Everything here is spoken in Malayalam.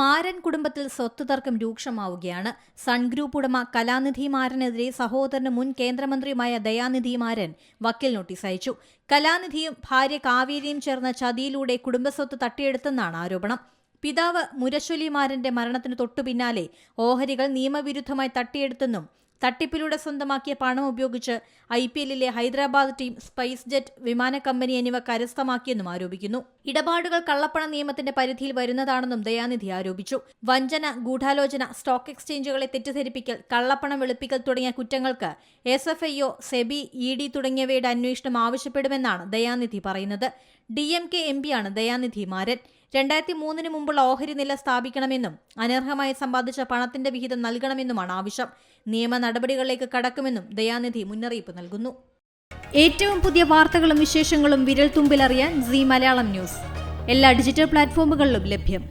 മാരൻ കുടുംബത്തിൽ സ്വത്ത് തർക്കം രൂക്ഷമാവുകയാണ്. സൺ ഗ്രൂപ്പ് ഉടമ കലാനിധി മാരനെതിരെ സഹോദരന് മുൻ കേന്ദ്രമന്ത്രിയുമായ ദയാനിധി മാരൻ വക്കീൽ നോട്ടീസ് അയച്ചു. കലാനിധിയും ഭാര്യ കാവേരിയും ചേർന്ന ചതിയിലൂടെ കുടുംബസ്വത്ത് തട്ടിയെടുത്തെന്നാണ് ആരോപണം. പിതാവ് മുരശ്വലി മാരന്റെ മരണത്തിന് തൊട്ടുപിന്നാലെ ഓഹരികൾ നിയമവിരുദ്ധമായി തട്ടിയെടുത്തെന്നും തട്ടിപ്പിലൂടെ സ്വന്തമാക്കിയ പണം ഉപയോഗിച്ച് IPLലെ ഹൈദരാബാദ് ടീം, സ്പൈസ് ജെറ്റ് വിമാന കമ്പനി എന്നിവ കരസ്ഥമാക്കിയെന്നും ആരോപിക്കുന്നു. ഇടപാടുകൾ കള്ളപ്പണ നിയമത്തിന്റെ പരിധിയിൽ വരുന്നതാണെന്നും ദയാനിധി ആരോപിച്ചു. വഞ്ചന, ഗൂഢാലോചന, സ്റ്റോക്ക് എക്സ്ചേഞ്ചുകളെ തെറ്റിദ്ധരിപ്പിക്കൽ, കള്ളപ്പണം വെളുപ്പിക്കൽ തുടങ്ങിയ കുറ്റങ്ങൾക്ക് SFIO, സെബി, ED തുടങ്ങിയവയുടെ അന്വേഷണം ആവശ്യപ്പെടുമെന്നാണ് ദയാനിധി പറയുന്നത്. DMK MPയാണ് ദയാനിധി മാരൻ. 2003 മുമ്പുള്ള ഓഹരി നില സ്ഥാപിക്കണമെന്നും അനർഹമായി സമ്പാദിച്ച പണത്തിന്റെ വിഹിതം നൽകണമെന്നുമാണ് ആവശ്യം. നിയമ നടപടികളിലേക്ക് കടക്കുമെന്നും ദയാനിധി മുന്നറിയിപ്പ് നൽകുന്നു. ഏറ്റവും പുതിയ വാർത്തകളും വിശേഷങ്ങളും വിരൽ തുമ്പിലറിയാൻ Zee മലയാളം ന്യൂസ് എല്ലാ ഡിജിറ്റൽ പ്ലാറ്റ്ഫോമുകളിലും ലഭ്യം.